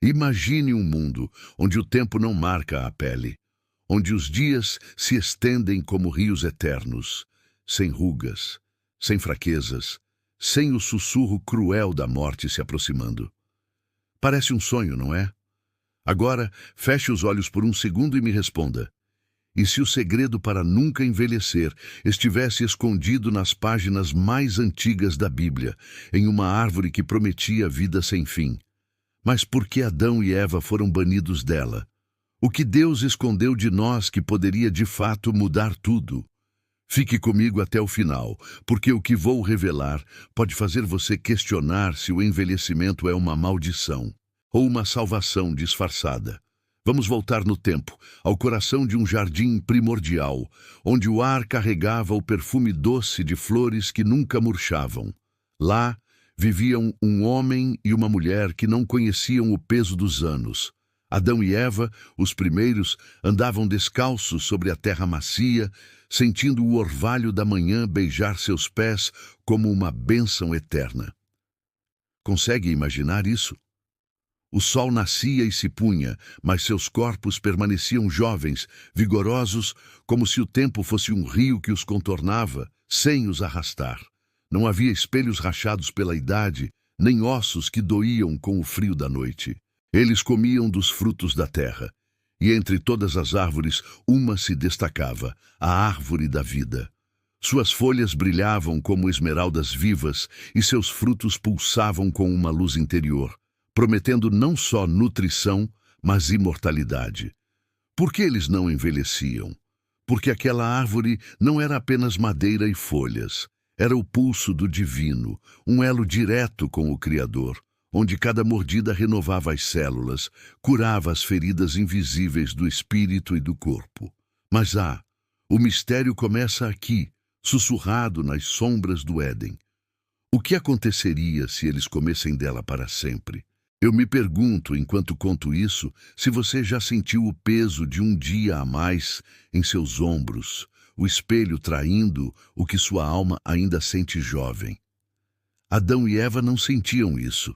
Imagine um mundo onde o tempo não marca a pele, onde os dias se estendem como rios eternos, sem rugas, sem fraquezas, sem o sussurro cruel da morte se aproximando. Parece um sonho, não é? Agora, feche os olhos por um segundo e me responda. E se o segredo para nunca envelhecer estivesse escondido nas páginas mais antigas da Bíblia, em uma árvore que prometia vida sem fim? Mas por que Adão e Eva foram banidos dela? O que Deus escondeu de nós que poderia de fato mudar tudo? Fique comigo até o final, porque o que vou revelar pode fazer você questionar se o envelhecimento é uma maldição ou uma salvação disfarçada. Vamos voltar no tempo, ao coração de um jardim primordial, onde o ar carregava o perfume doce de flores que nunca murchavam. Lá viviam um homem e uma mulher que não conheciam o peso dos anos. Adão e Eva, os primeiros, andavam descalços sobre a terra macia, sentindo o orvalho da manhã beijar seus pés como uma bênção eterna. Consegue imaginar isso? O sol nascia e se punha, mas seus corpos permaneciam jovens, vigorosos, como se o tempo fosse um rio que os contornava, sem os arrastar. Não havia espelhos rachados pela idade, nem ossos que doíam com o frio da noite. Eles comiam dos frutos da terra, e entre todas as árvores, uma se destacava, a árvore da vida. Suas folhas brilhavam como esmeraldas vivas, e seus frutos pulsavam com uma luz interior, prometendo não só nutrição, mas imortalidade. Por que eles não envelheciam? Porque aquela árvore não era apenas madeira e folhas. Era o pulso do divino, um elo direto com o Criador, onde cada mordida renovava as células, curava as feridas invisíveis do espírito e do corpo. Mas o mistério começa aqui, sussurrado nas sombras do Éden. O que aconteceria se eles comessem dela para sempre? Eu me pergunto, enquanto conto isso, se você já sentiu o peso de um dia a mais em seus ombros, o espelho traindo o que sua alma ainda sente jovem. Adão e Eva não sentiam isso.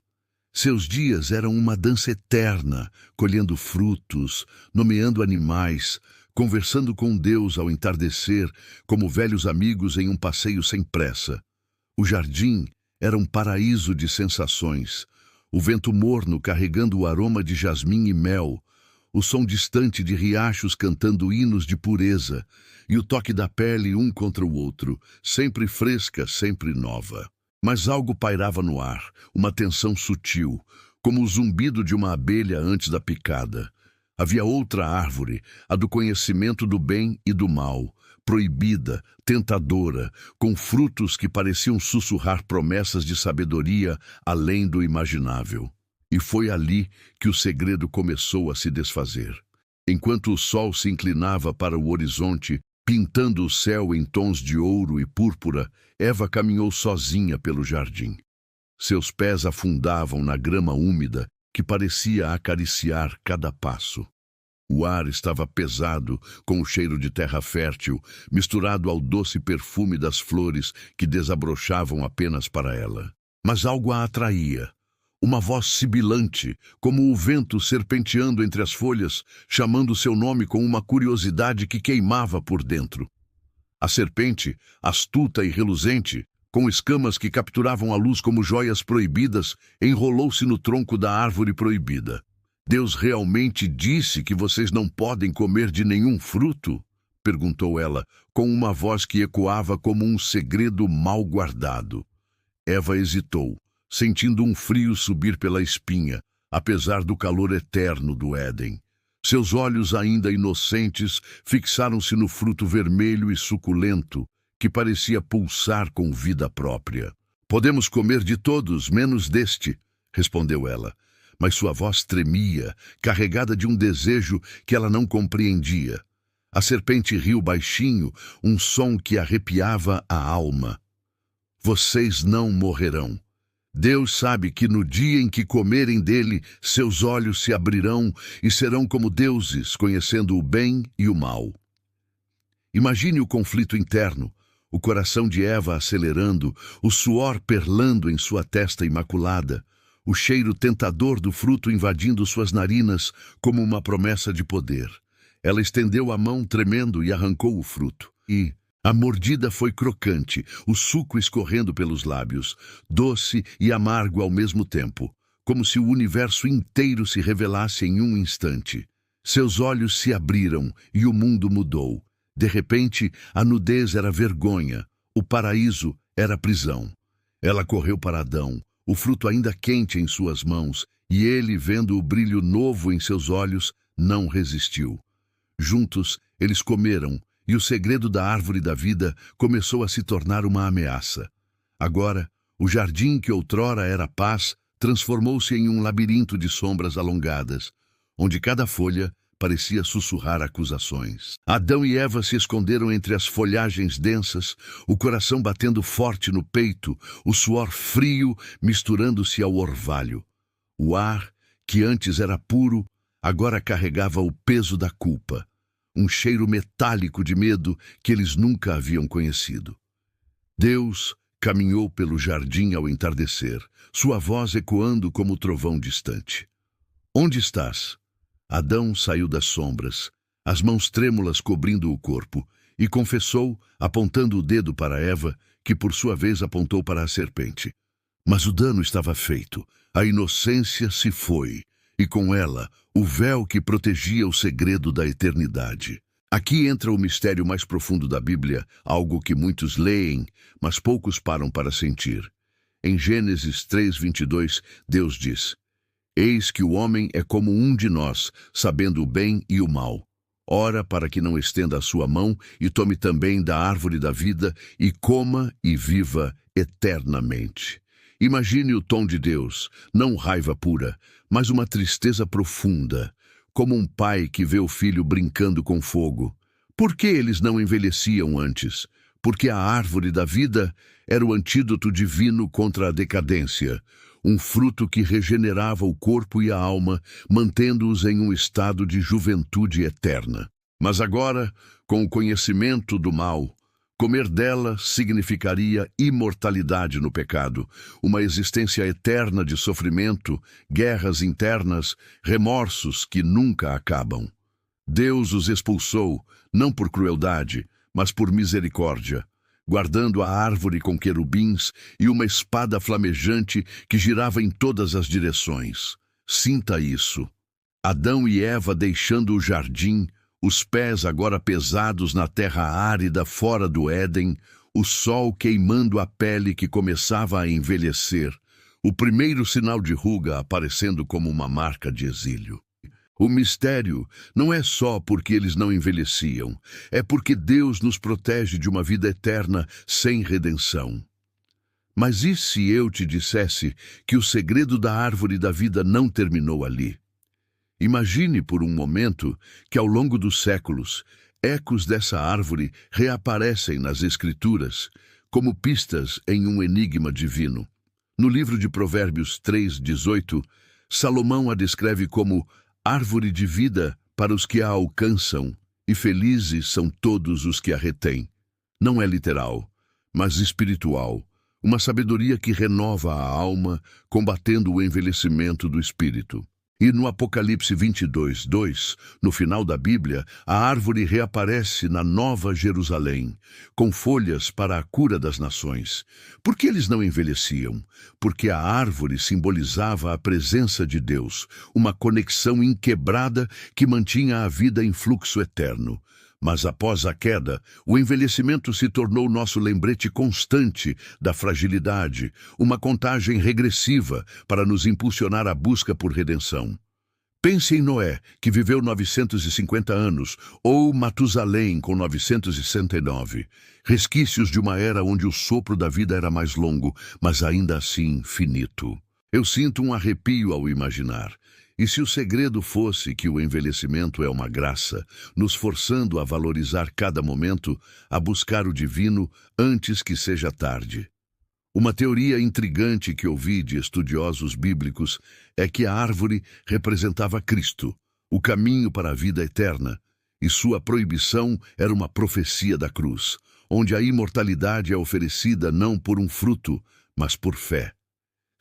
Seus dias eram uma dança eterna, colhendo frutos, nomeando animais, conversando com Deus ao entardecer, como velhos amigos em um passeio sem pressa. O jardim era um paraíso de sensações, o vento morno carregando o aroma de jasmim e mel, o som distante de riachos cantando hinos de pureza, e o toque da pele um contra o outro, sempre fresca, sempre nova. Mas algo pairava no ar, uma tensão sutil, como o zumbido de uma abelha antes da picada. Havia outra árvore, a do conhecimento do bem e do mal, proibida, tentadora, com frutos que pareciam sussurrar promessas de sabedoria além do imaginável. E foi ali que o segredo começou a se desfazer. Enquanto o sol se inclinava para o horizonte, pintando o céu em tons de ouro e púrpura, Eva caminhou sozinha pelo jardim. Seus pés afundavam na grama úmida que parecia acariciar cada passo. O ar estava pesado, com o cheiro de terra fértil, misturado ao doce perfume das flores que desabrochavam apenas para ela. Mas algo a atraía. Uma voz sibilante, como o vento serpenteando entre as folhas, chamando seu nome com uma curiosidade que queimava por dentro. A serpente, astuta e reluzente, com escamas que capturavam a luz como joias proibidas, enrolou-se no tronco da árvore proibida. Deus realmente disse que vocês não podem comer de nenhum fruto? Perguntou ela, com uma voz que ecoava como um segredo mal guardado. Eva hesitou, sentindo um frio subir pela espinha, apesar do calor eterno do Éden. Seus olhos ainda inocentes fixaram-se no fruto vermelho e suculento, que parecia pulsar com vida própria. Podemos comer de todos, menos deste, respondeu ela. Mas sua voz tremia, carregada de um desejo que ela não compreendia. A serpente riu baixinho, um som que arrepiava a alma. Vocês não morrerão. Deus sabe que no dia em que comerem dele, seus olhos se abrirão e serão como deuses, conhecendo o bem e o mal. Imagine o conflito interno, o coração de Eva acelerando, o suor perlando em sua testa imaculada. o cheiro tentador do fruto invadindo suas narinas como uma promessa de poder. Ela estendeu a mão tremendo e arrancou o fruto. E a mordida foi crocante, o suco escorrendo pelos lábios, doce e amargo ao mesmo tempo, como se o universo inteiro se revelasse em um instante. Seus olhos se abriram e o mundo mudou. De repente, a nudez era vergonha, o paraíso era prisão. Ela correu para Adão, o fruto ainda quente em suas mãos, e ele, vendo o brilho novo em seus olhos, não resistiu. Juntos, eles comeram, e o segredo da árvore da vida começou a se tornar uma ameaça. Agora, o jardim que outrora era paz transformou-se em um labirinto de sombras alongadas, onde cada folha parecia sussurrar acusações. Adão e Eva se esconderam entre as folhagens densas, o coração batendo forte no peito, o suor frio misturando-se ao orvalho. O ar, que antes era puro, agora carregava o peso da culpa, um cheiro metálico de medo que eles nunca haviam conhecido. Deus caminhou pelo jardim ao entardecer, sua voz ecoando como o trovão distante. Onde estás? Adão saiu das sombras, as mãos trêmulas cobrindo o corpo, e confessou, apontando o dedo para Eva, que por sua vez apontou para a serpente. Mas o dano estava feito, a inocência se foi, e com ela, o véu que protegia o segredo da eternidade. Aqui entra o mistério mais profundo da Bíblia, algo que muitos leem, mas poucos param para sentir. Em Gênesis 3:22, Deus diz: Eis que o homem é como um de nós, sabendo o bem e o mal. Ora para que não estenda a sua mão e tome também da árvore da vida e coma e viva eternamente. Imagine o tom de Deus, não raiva pura, mas uma tristeza profunda, como um pai que vê o filho brincando com fogo. Por que eles não envelheciam antes? Porque a árvore da vida era o antídoto divino contra a decadência, um fruto que regenerava o corpo e a alma, mantendo-os em um estado de juventude eterna. Mas agora, com o conhecimento do mal, comer dela significaria imortalidade no pecado, uma existência eterna de sofrimento, guerras internas, remorsos que nunca acabam. Deus os expulsou, não por crueldade, mas por misericórdia, guardando a árvore com querubins e uma espada flamejante que girava em todas as direções. Sinta isso. Adão e Eva deixando o jardim, os pés agora pesados na terra árida fora do Éden, o sol queimando a pele que começava a envelhecer, o primeiro sinal de ruga aparecendo como uma marca de exílio. O mistério não é só porque eles não envelheciam, é porque Deus nos protege de uma vida eterna sem redenção. Mas e se eu te dissesse que o segredo da árvore da vida não terminou ali? Imagine por um momento que ao longo dos séculos, ecos dessa árvore reaparecem nas Escrituras como pistas em um enigma divino. No livro de Provérbios 3:18, Salomão a descreve como árvore de vida para os que a alcançam, e felizes são todos os que a retêm. Não é literal, mas espiritual, uma sabedoria que renova a alma, combatendo o envelhecimento do espírito. E no Apocalipse 22:2, no final da Bíblia, a árvore reaparece na Nova Jerusalém, com folhas para a cura das nações. Por que eles não envelheciam? Porque a árvore simbolizava a presença de Deus, uma conexão inquebrada que mantinha a vida em fluxo eterno. Mas após a queda, o envelhecimento se tornou nosso lembrete constante da fragilidade, uma contagem regressiva para nos impulsionar à busca por redenção. Pense em Noé, que viveu 950 anos, ou Matusalém, com 969, resquícios de uma era onde o sopro da vida era mais longo, mas ainda assim finito. Eu sinto um arrepio ao imaginar. E se o segredo fosse que o envelhecimento é uma graça, nos forçando a valorizar cada momento, a buscar o divino antes que seja tarde? Uma teoria intrigante que ouvi de estudiosos bíblicos é que a árvore representava Cristo, o caminho para a vida eterna, e sua proibição era uma profecia da cruz, onde a imortalidade é oferecida não por um fruto, mas por fé.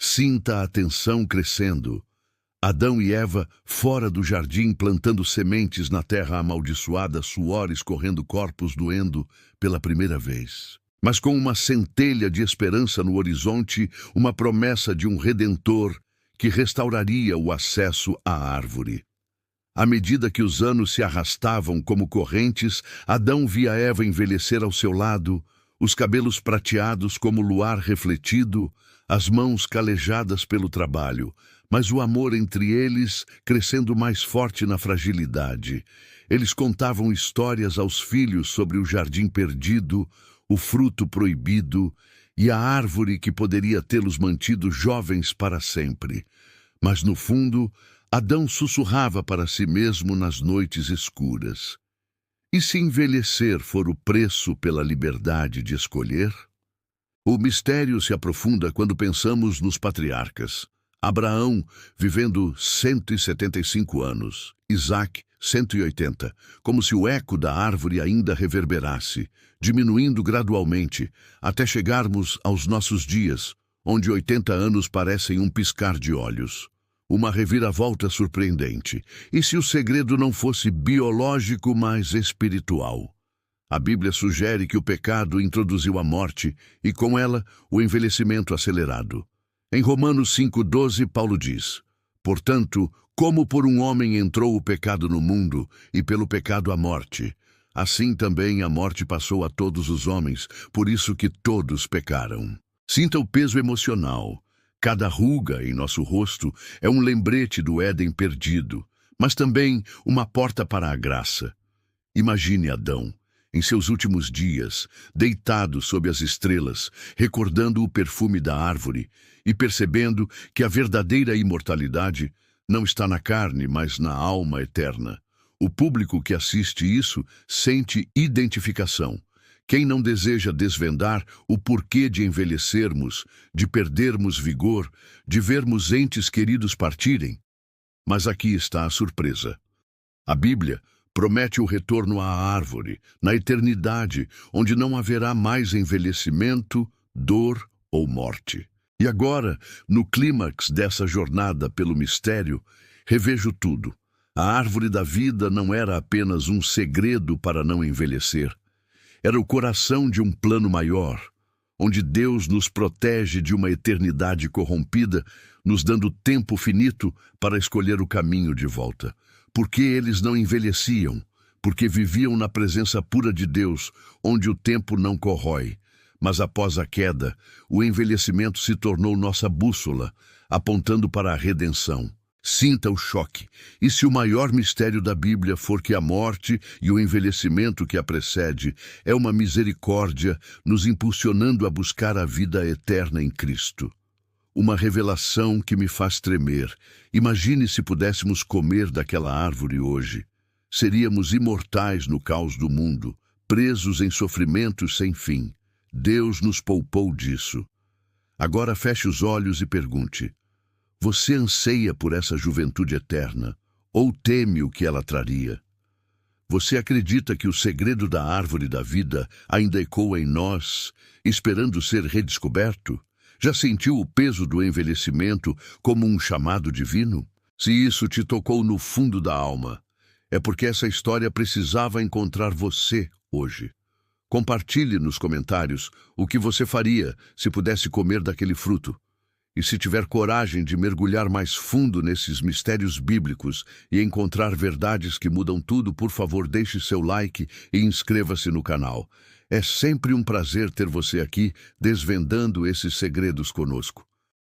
Sinta a tensão crescendo. Adão e Eva fora do jardim plantando sementes na terra amaldiçoada, suor escorrendo, corpos doendo pela primeira vez. Mas com uma centelha de esperança no horizonte, uma promessa de um Redentor que restauraria o acesso à árvore. À medida que os anos se arrastavam como correntes, Adão via Eva envelhecer ao seu lado, os cabelos prateados como luar refletido, as mãos calejadas pelo trabalho, mas o amor entre eles crescendo mais forte na fragilidade. Eles contavam histórias aos filhos sobre o jardim perdido, o fruto proibido e a árvore que poderia tê-los mantido jovens para sempre. Mas no fundo, Adão sussurrava para si mesmo nas noites escuras: e se envelhecer for o preço pela liberdade de escolher? O mistério se aprofunda quando pensamos nos patriarcas. Abraão, vivendo 175 anos, Isaac, 180, como se o eco da árvore ainda reverberasse, diminuindo gradualmente, até chegarmos aos nossos dias, onde 80 anos parecem um piscar de olhos. Uma reviravolta surpreendente. E se o segredo não fosse biológico, mas espiritual? A Bíblia sugere que o pecado introduziu a morte e, com ela, o envelhecimento acelerado. Em Romanos 5,12, Paulo diz: portanto, como por um homem entrou o pecado no mundo, e pelo pecado a morte, assim também a morte passou a todos os homens, por isso que todos pecaram. Sinta o peso emocional. Cada ruga em nosso rosto é um lembrete do Éden perdido, mas também uma porta para a graça. Imagine Adão, em seus últimos dias, deitado sob as estrelas, recordando o perfume da árvore e percebendo que a verdadeira imortalidade não está na carne, mas na alma eterna. O público que assiste isso sente identificação. Quem não deseja desvendar o porquê de envelhecermos, de perdermos vigor, de vermos entes queridos partirem? Mas aqui está a surpresa. A Bíblia promete o retorno à árvore, na eternidade, onde não haverá mais envelhecimento, dor ou morte. E agora, no clímax dessa jornada pelo mistério, revejo tudo. A árvore da vida não era apenas um segredo para não envelhecer. Era o coração de um plano maior, onde Deus nos protege de uma eternidade corrompida, nos dando tempo finito para escolher o caminho de volta. Porque eles não envelheciam, porque viviam na presença pura de Deus, onde o tempo não corrói. Mas após a queda, o envelhecimento se tornou nossa bússola, apontando para a redenção. Sinta o choque. E se o maior mistério da Bíblia for que a morte e o envelhecimento que a precede é uma misericórdia nos impulsionando a buscar a vida eterna em Cristo? Uma revelação que me faz tremer. Imagine se pudéssemos comer daquela árvore hoje. Seríamos imortais no caos do mundo, presos em sofrimentos sem fim. Deus nos poupou disso. Agora feche os olhos e pergunte: você anseia por essa juventude eterna, ou teme o que ela traria? Você acredita que o segredo da árvore da vida ainda ecoa em nós, esperando ser redescoberto? Já sentiu o peso do envelhecimento como um chamado divino? Se isso te tocou no fundo da alma, é porque essa história precisava encontrar você hoje. Compartilhe nos comentários o que você faria se pudesse comer daquele fruto. E se tiver coragem de mergulhar mais fundo nesses mistérios bíblicos e encontrar verdades que mudam tudo, por favor, deixe seu like e inscreva-se no canal. É sempre um prazer ter você aqui desvendando esses segredos conosco.